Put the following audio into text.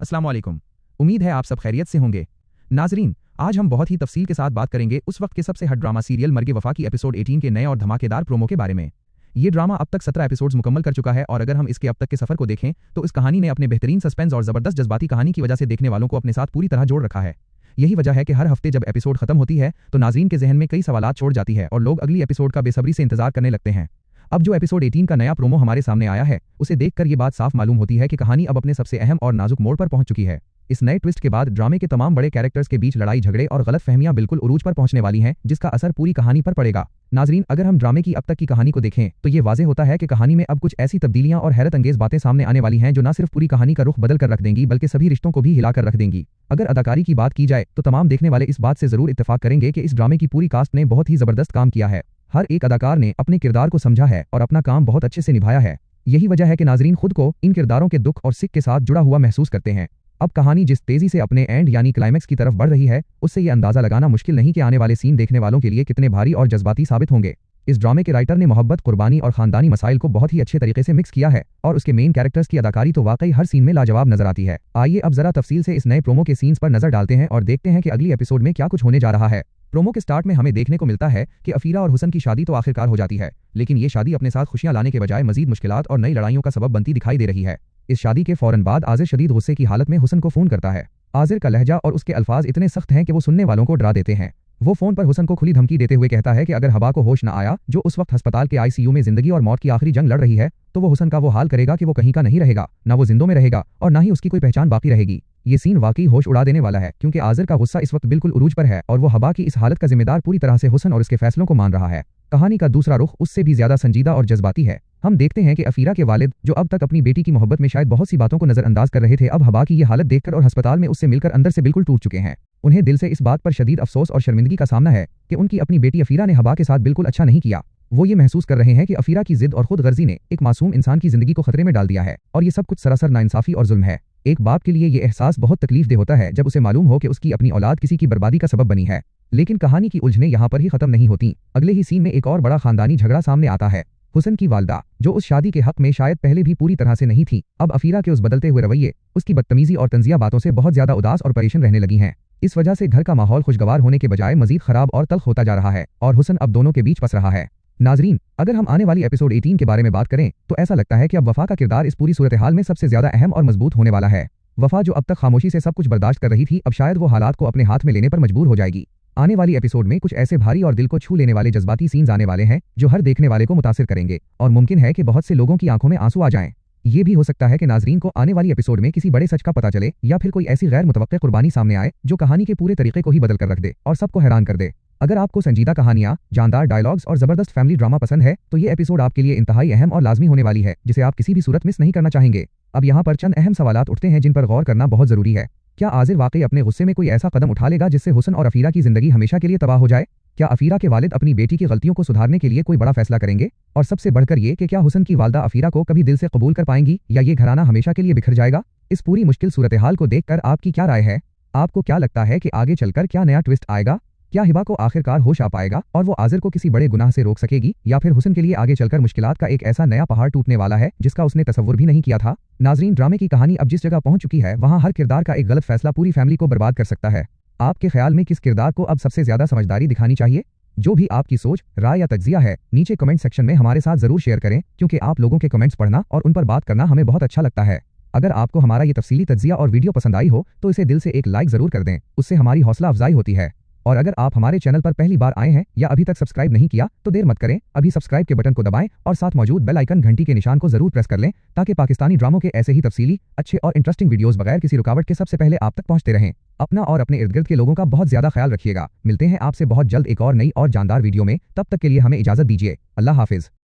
अस्सलाम वालेकुम। उम्मीद है आप सब खैरियत से होंगे। नाजरीन, आज हम बहुत ही तफसील के साथ बात करेंगे उस वक्त के सबसे हट ड्रामा सीरियल मर्गे वफा की एपिसोड 18 के नए और धमाकेदार प्रोमो के बारे में। ये ड्रामा अब तक 17 एपिसोड्स मुकम्मल कर चुका है और अगर हम इसके अब तक के सफर को देखें तो इस कहानी ने अपने बेहतरीन सस्पेंस और जबरदस्त जज्बाती कहानी की वजह से देखने वालों को अपने साथ पूरी तरह जोड़ रखा है। यही वजह है कि हर हफ्ते जब एपिसोड खत्म होती है तो नाजरीन के जहन में कई सवालात छोड़ जाती है और लोग अगली एपिसोड का बेसब्री से इंतजार करने लगते हैं। अब जो एपिसोड 18 का नया प्रोमो हमारे सामने आया है उसे देखकर ये बात साफ मालूम होती है कि कहानी अब अपने सबसे अहम और नाजुक मोड़ पर पहुंच चुकी है। इस नए ट्विस्ट के बाद ड्रामे के तमाम बड़े कैरेक्टर्स के बीच लड़ाई झगड़े और गलत फहमियां बिल्कुल उरूज पर पहुंचने वाली हैं, जिसका असर पूरी कहानी पर पड़ेगा। नाजरीन, अगर हम ड्रामे की अब तक की कहानी को देखें तो ये वाज़ेह होता है कि कहानी में अब कुछ ऐसी तब्दीलियां और हैरत अंगेज बातें सामने आने वाली हैं जो न सिर्फ पूरी कहानी का रुख बदल कर रख देंगी बल्कि सभी रिश्तों को भी हिलाकर रख देंगी। अगर अदाकारी की बात की जाए तो तमाम देखने वाले इस बात से जरूर इत्तेफाक करेंगे कि इस ड्रामे की पूरी कास्ट ने बहुत ही जबरदस्त काम किया है। हर एक अदाकार ने अपने किरदार को समझा है और अपना काम बहुत अच्छे से निभाया है। यही वजह है कि नाजरीन खुद को इन किरदारों के दुख और सिक के साथ जुड़ा हुआ महसूस करते हैं। अब कहानी जिस तेजी से अपने एंड यानी क्लाइमैक्स की तरफ बढ़ रही है उससे ये अंदाजा लगाना मुश्किल नहीं कि आने वाले सीन देखने वालों के लिए कितने भारी और जज्बाती साबित होंगे। इस ड्रामे के राइटर ने मोहब्बत, कुर्बानी और खानदानी मसाइल को बहुत ही अच्छे तरीके से मिक्स किया है और उसके मेन कैरेक्टर्स की अदाकारी तो वाकई हर सीन में लाजवाब नजर आती है। आइए अब जरा तफसील से इस नए प्रोमो के सीन्स पर नजर डालते हैं और देखते हैं कि अगली एपिसोड में क्या कुछ होने जा रहा है। प्रोमो के स्टार्ट में हमें देखने को मिलता है कि अफीरा और हुसन की शादी तो आखिरकार हो जाती है, लेकिन ये शादी अपने साथ खुशियां लाने के बजाय मजीद मुश्किलात और नई लड़ाइयों का सबब बनती दिखाई दे रही है। इस शादी के फौरन बाद आजिर शदीद गुस्से की हालत में हुसन को फोन करता है। आजिर का लहजा और उसके अल्फाज इतने सख्त हैं कि वो सुनने वालों को डरा देते हैं। वो फोन पर हुसन को खुली धमकी देते हुए कहता है कि अगर हबा को होश न आया, जो उस वक्त अस्पताल के आईसीयू में जिंदगी और मौत की आखिरी जंग लड़ रही है, तो वो हुसन का वो हाल करेगा कि वो कहीं का नहीं रहेगा, ना वो जिंदों में रहेगा और ना ही उसकी कोई पहचान बाकी रहेगी। ये सीन वाकई होश उड़ा देने वाला है क्योंकि आजिर का गुस्सा इस वक्त बिल्कुल उरूज पर है और वो हबा की इस हालत का जिम्मेदार पूरी तरह से हुसन और उसके फैसलों को मान रहा है। कहानी का दूसरा रुख उससे भी ज्यादा संजीदा और जज्बाती है। हम देखते हैं कि अफीरा के वालिद, जो अब तक अपनी बेटी की मोहब्बत में शायद बहुत सी बातों को नजरअंदाज कर रहे थे, अब हबा की ये हालत देखकर और अस्पताल में उससे मिलकर अंदर से बिल्कुल टूट चुके हैं। उन्हें दिल से इस बात पर शदीद अफसोस और शर्मिंदगी का सामना है कि उनकी अपनी बेटी अफीरा ने हबा के साथ बिल्कुल अच्छा नहीं किया। वो ये महसूस कर रहे हैं कि अफीरा की जिद और खुद गर्जी ने एक मासूम इंसान की जिंदगी को खतरे में डाल दिया है और ये सब कुछ सरासर नाइंसाफी और जुल्म है। एक बाप के लिए ये एहसास बहुत तकलीफदेह होता है जब उसे मालूम हो कि उसकी अपनी औलाद किसी की बर्बादी का सबब बनी है। लेकिन कहानी की उलझनें यहाँ पर ही खत्म नहीं होती। अगले ही सीन में एक और बड़ा खानदानी झगड़ा सामने आता है। हुसन की वालदा, जो उस शादी के हक में शायद पहले भी पूरी तरह से नहीं थी, अब अफीरा के उस बदलते हुए रवैये, उसकी बदतमीजी और तंजिया बातों से बहुत ज्यादा उदास और परेशान रहने लगी हैं। इस वजह से घर का माहौल खुशगवार होने के बजाय मजीद खराब और तल्ख होता जा रहा है और हुसन अब दोनों के बीच फंस रहा है। नाजरीन, अगर हम आने वाली एपिसोड 18 के बारे में बात करें तो ऐसा लगता है कि अब वफा का किरदार इस पूरी सूरत हाल में सबसे ज्यादा अहम और मजबूत होने वाला है। वफा, जो अब तक खामोशी से सब कुछ बर्दाश्त कर रही थी, अब शायद वो हालात को अपने हाथ में लेने पर मजबूर हो जाएगी। आने वाली एपिसोड में कुछ ऐसे भारी और दिल को छू लेने वाले जज्बाती सीन्स आने वाले हैं जो हर देखने वाले को मुतासिर करेंगे और मुमकिन है कि बहुत से लोगों की आंखों में आंसू आ जाएं। ये भी हो सकता है कि नाजरीन को आने वाली एपिसोड में किसी बड़े सच का पता चले या फिर कोई ऐसी गैर मुतवक्किल कुर्बानी सामने आए जो कहानी के पूरे तरीके को ही बदल कर रख दे और सबको हैरान कर दे। अगर आपको संजीदा कहानियां, जानदार डायलॉग्स और जबरदस्त फैमिली ड्रामा पसंद है तो ये एपिसोड आपके लिए इंतहाई अहम और लाजमी होने वाली है, जिसे आप किसी भी सूरत मिस नहीं करना चाहेंगे। अब यहाँ पर चंद अहम सवालात उठते हैं जिन पर गौर करना बहुत जरूरी है। क्या आजिर वाकई अपने गुस्से में कोई ऐसा कदम उठा लेगा जिससे हुसन और अफीरा की जिंदगी हमेशा के लिए तबाह हो जाए? क्या अफीरा के वालिद अपनी बेटी की गलतियों को सुधारने के लिए कोई बड़ा फैसला करेंगे? और सबसे बढ़कर ये कि क्या हुसन की वालदा अफीरा को कभी दिल से कबूल कर पाएंगी या ये घराना हमेशा के लिए बिखर जाएगा? इस पूरी मुश्किल सूरत हाल को देखकर आपकी क्या राय है? आपको क्या लगता है कि आगे चलकर क्या नया ट्विस्ट आएगा? क्या हिबा को आखिरकार होश आ पाएगा और वो आजिर को किसी बड़े गुनाह से रोक सकेगी, या फिर हुसन के लिए आगे चलकर मुश्किलात का एक ऐसा नया पहाड़ टूटने वाला है जिसका उसने तसव्वुर भी नहीं किया था? नाजरीन, ड्रामे की कहानी अब जिस जगह पहुंच चुकी है वहां हर किरदार का एक गलत फैसला पूरी फैमिली को बर्बाद कर सकता है। आपके ख्याल में किस किरदार को अब सबसे ज्यादा समझदारी दिखानी चाहिए? जो भी आपकी सोच, राय या तज्जिया है, नीचे कमेंट सेक्शन में हमारे साथ जरूर शेयर करें, क्योंकि आप लोगों के कमेंट्स पढ़ना और उन पर बात करना हमें बहुत अच्छा लगता है। अगर आपको हमारा ये तफसीली तज्जिया और वीडियो पसंद आई हो तो इसे दिल से एक लाइक जरूर कर दें, उससे हमारी हौसला अफजाई होती है। और अगर आप हमारे चैनल पर पहली बार आए हैं या अभी तक सब्सक्राइब नहीं किया तो देर मत करें, अभी सब्सक्राइब के बटन को दबाएं और साथ मौजूद बेल आइकन घंटी के निशान को जरूर प्रेस कर लें ताकि पाकिस्तानी ड्रामों के ऐसे ही तफसीली, अच्छे और इंटरेस्टिंग वीडियोस बगैर किसी रुकावट के सबसे पहले आप तक पहुंचते रहें। अपना और अपने इर्द गिर्द के लोगों का बहुत ज्यादा ख्याल रखिएगा। मिलते हैं आपसे बहुत जल्द एक और नई और जानदार वीडियो में, तब तक के लिए हमें इजाजत दीजिए। अल्लाह हाफिज।